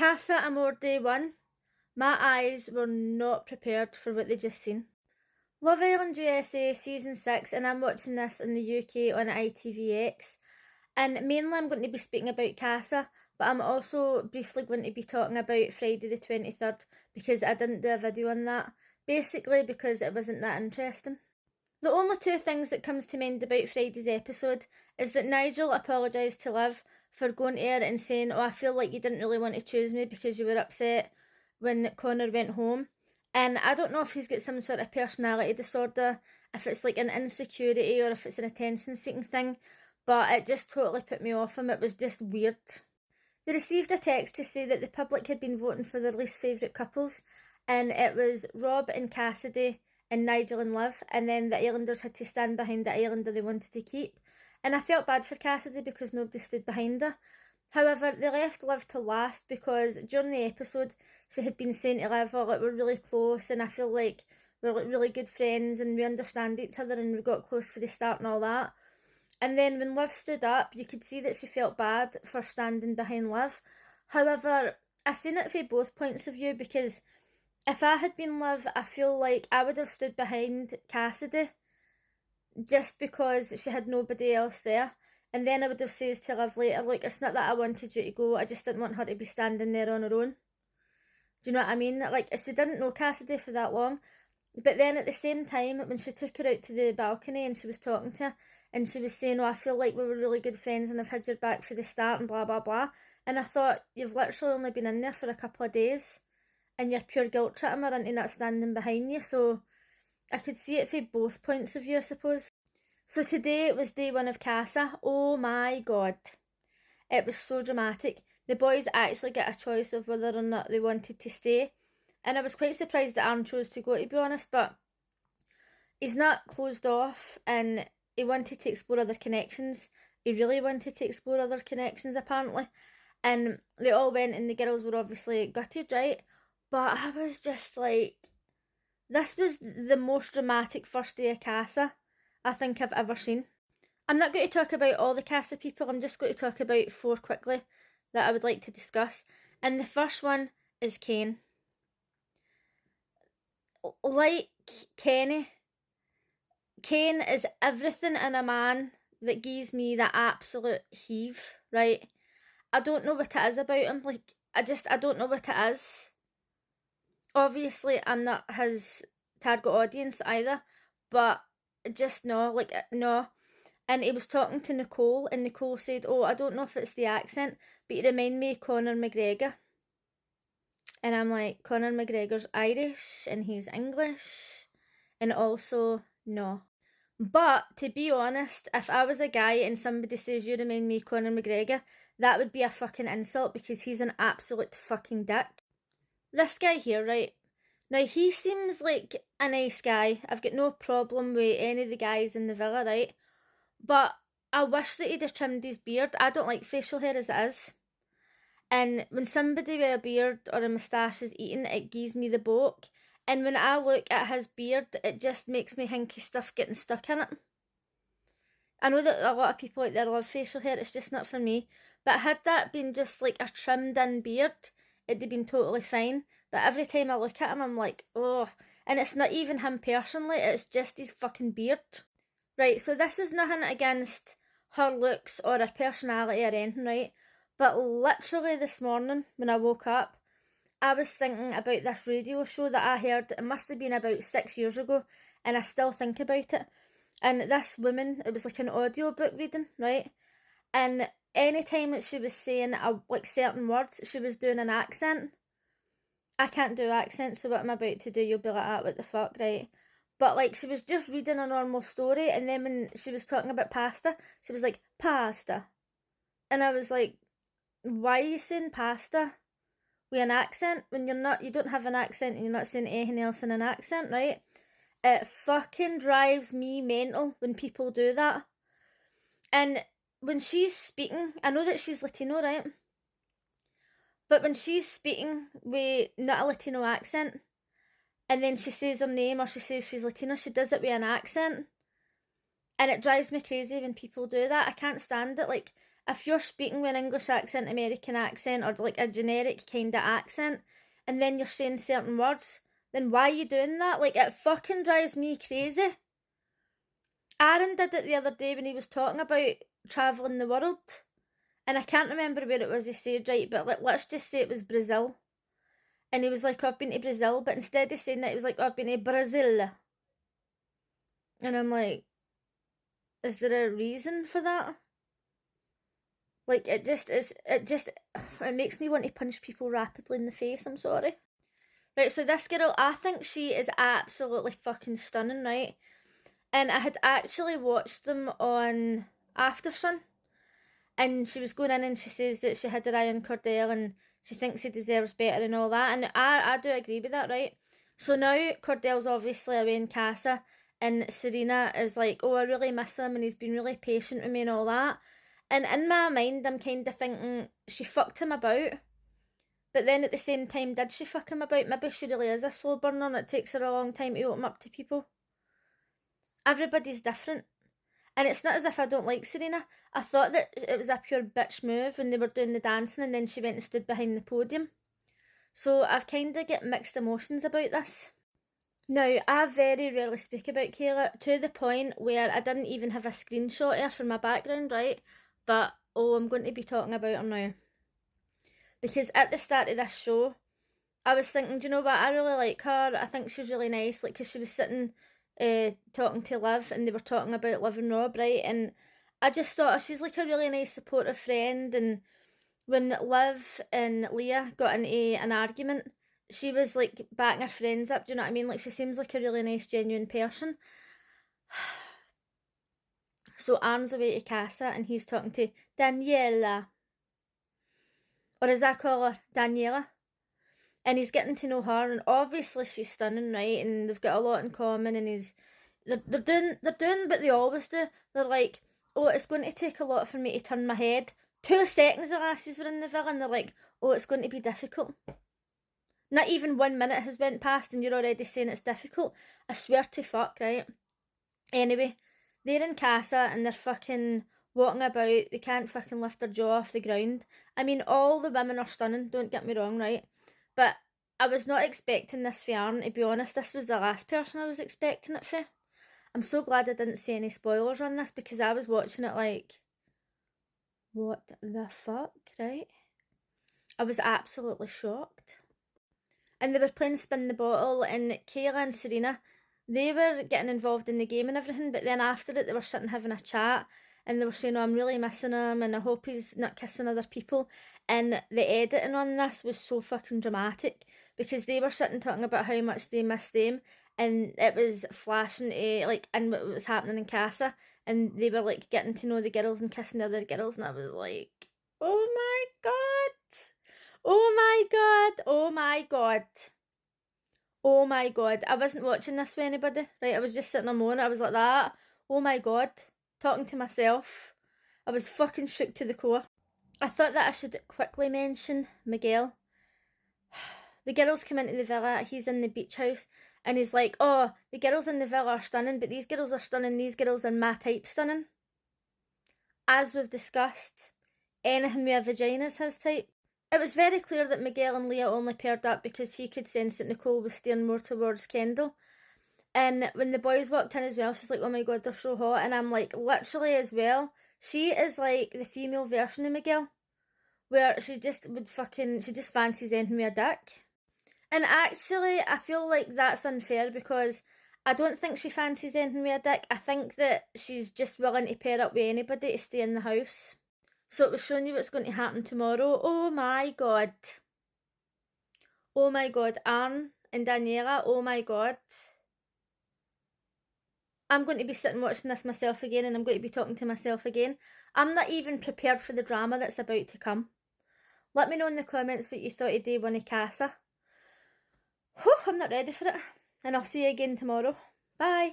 Casa Amor Day 1, my eyes were not prepared for what they just seen. Love Island USA Season 6, and I'm watching this in the UK on ITVX. And mainly I'm going to be speaking about Casa, but I'm also briefly going to be talking about Friday the 23rd, because I didn't do a video on that. Basically because it wasn't that interesting. The only two things that comes to mind about Friday's episode is that Nigel apologised to Liv for going to her and saying, "Oh, I feel like you didn't really want to choose me because you were upset when Connor went home." And I don't know if he's got some sort of personality disorder, if it's like an insecurity or if it's an attention-seeking thing, but it just totally put me off him. It was just weird. They received a text to say that the public had been voting for their least favourite couples, and it was Rob and Cassidy and Nigel and Liv, and then the Islanders had to stand behind the Islander they wanted to keep. And I felt bad for Cassidy because nobody stood behind her. However, they left Liv to last because during the episode she had been saying to Liv, "Oh, like, we're really close and I feel like we're like really good friends and we understand each other and we got close for the start and all that." And then when Liv stood up, you could see that she felt bad for standing behind Liv. However, I seen it from both points of view, because if I had been Liv, I feel like I would have stood behind Cassidy just because she had nobody else there. And then I would have said to Liv later, "Look, it's not that I wanted you to go, I just didn't want her to be standing there on her own." Do you know what I mean? Like, she didn't know Cassidy for that long. But then at the same time, when she took her out to the balcony and she was talking to her, and she was saying, "Oh, I feel like we were really good friends and I've had your back for the start and blah, blah, blah." And I thought, you've literally only been in there for a couple of days and you're pure guilt tripping her into not standing behind you. So I could see it from both points of view, I suppose. So today was day 1 of Casa. Oh my god. It was so dramatic. The boys actually get a choice of whether or not they wanted to stay. And I was quite surprised that Aaron chose to go, to be honest, but he's not closed off and he wanted to explore other connections. He really wanted to explore other connections, apparently. And they all went and the girls were obviously gutted, right? But I was just like, this was the most dramatic first day of Casa I think I've ever seen. I'm not going to talk about all the Casa people, I'm just going to talk about 4 quickly that I would like to discuss. And the first one is Kane. Like Kenny, Kane is everything in a man that gives me the absolute heave, right? I don't know what it is about him, like, I don't know what it is. Obviously, I'm not his target audience either, but just no, like, no. And he was talking to Nicole, and Nicole said, "Oh, I don't know if it's the accent, but you remind me of Conor McGregor." And I'm like, Conor McGregor's Irish, and he's English, and also, no. But, to be honest, if I was a guy and somebody says, "You remind me of Conor McGregor," that would be a fucking insult, because he's an absolute fucking dick. This guy here, right? Now, he seems like a nice guy. I've got no problem with any of the guys in the villa, right? But I wish that he'd have trimmed his beard. I don't like facial hair as it is. And when somebody with a beard or a moustache is eating, it gives me the boke. And when I look at his beard, it just makes me think of stuff getting stuck in it. I know that a lot of people out there love facial hair, it's just not for me. But had that been just like a trimmed in beard, it'd have been totally fine. But every time I look at him, I'm like, oh. And it's not even him personally, it's just his fucking beard. Right, so this is nothing against her looks or her personality or anything, right? But literally this morning, when I woke up, I was thinking about this radio show that I heard. It must have been about 6 years ago, and I still think about it. And this woman, it was like an audio book reading, right? And anytime that she was saying like certain words, she was doing an accent. I can't do accents, so what I'm about to do, you'll be like, "Ah, what the fuck," right? But like, she was just reading a normal story, and then when she was talking about pasta, she was like, "Pasta." And I was like, why are you saying pasta with an accent when you don't have an accent and you're not saying anything else in an accent, right? It fucking drives me mental when people do that. And when she's speaking, I know that she's Latino, right? But when she's speaking with not a Latino accent, and then she says her name or she says she's Latino, she does it with an accent. And it drives me crazy when people do that. I can't stand it. Like, if you're speaking with an English accent, American accent, or like a generic kind of accent, and then you're saying certain words, then why are you doing that? Like, it fucking drives me crazy. Aaron did it the other day when he was talking about travelling the world, and I can't remember where it was he said, right, but like, let's just say it was Brazil. And he was like, I've been to Brazil, but instead of saying that, he was like, I've been to Brazil. And I'm like, is there a reason for that? Like, it makes me want to punch people rapidly in the face, I'm sorry. Right, so this girl, I think she is absolutely fucking stunning, right? And I had actually watched them on Aftersun, and she was going in and she says that she had her eye on Cordell and she thinks he deserves better and all that, and I do agree with that, right? So now Cordell's obviously away in casa, and Serena is like, oh, I really miss him and he's been really patient with me and all that. And in my mind, I'm kind of thinking, she fucked him about. But then at the same time, did she fuck him about? Maybe she really is a slow burner and it takes her a long time to open up to people. Everybody's different. And it's not as if I don't like Serena. I thought that it was a pure bitch move when they were doing the dancing and then she went and stood behind the podium. So I've kind of get mixed emotions about this. Now, I very rarely speak about Kayla, to the point where I didn't even have a screenshot of her for my background, right? But, I'm going to be talking about her now. Because at the start of this show, I was thinking, do you know what, I really like her, I think she's really nice, like, because she was sitting talking to Liv, and they were talking about Liv and Rob, right, and I just thought she's like a really nice supportive friend, and when Liv and Leah got into an argument, she was like backing her friends up, do you know what I mean, like, she seems like a really nice, genuine person. So Aaron's away to casa, and he's talking to Daniela, or as I call her, Daniela. And he's getting to know her, and obviously she's stunning, right? And they've got a lot in common, and they're doing what they always do. They're like, oh, it's going to take a lot for me to turn my head. 2 seconds the lasses were in the villa, and they're like, oh, it's going to be difficult. Not even 1 minute has went past, and you're already saying it's difficult. I swear to fuck, right? Anyway, they're in casa, and they're fucking walking about. They can't fucking lift their jaw off the ground. I mean, all the women are stunning, don't get me wrong, right? But I was not expecting this for Aaron, to be honest. This was the last person I was expecting it for. I'm so glad I didn't see any spoilers on this, because I was watching it like, what the fuck, right? I was absolutely shocked. And they were playing Spin the Bottle, and Kayla and Serena, they were getting involved in the game and everything, but then after it they were sitting having a chat, and they were saying, oh, I'm really missing him, and I hope he's not kissing other people. And the editing on this was so fucking dramatic, because they were sitting talking about how much they miss them, and it was flashing to, like, in what was happening in casa, and they were, like, getting to know the girls and kissing the other girls, and I was like, oh my god, oh my god, oh my god. Oh my god, I wasn't watching this with anybody, right? I was just sitting on my own, I was like that, oh my god, talking to myself. I was fucking shook to the core. I thought that I should quickly mention Miguel. The girls come into the villa, he's in the beach house, and he's like, oh, the girls in the villa are stunning, but these girls are stunning, these girls are my type stunning. As we've discussed, anything with a vagina is his type. It was very clear that Miguel and Leah only paired up because he could sense that Nicole was steering more towards Kendall. And when the boys walked in as well, she's like, oh my god, they're so hot. And I'm like, literally as well, she is like the female version of Miguel, where she just fancies anything with a dick. And actually, I feel like that's unfair, because I don't think she fancies anything with a dick. I think that she's just willing to pair up with anybody to stay in the house. So it was showing you what's going to happen tomorrow. Oh my god. Oh my god, Aaron and Daniela, oh my god. I'm going to be sitting watching this myself again, and I'm going to be talking to myself again. I'm not even prepared for the drama that's about to come. Let me know in the comments what you thought of day 1 of Casa. Whew, I'm not ready for it. And I'll see you again tomorrow. Bye.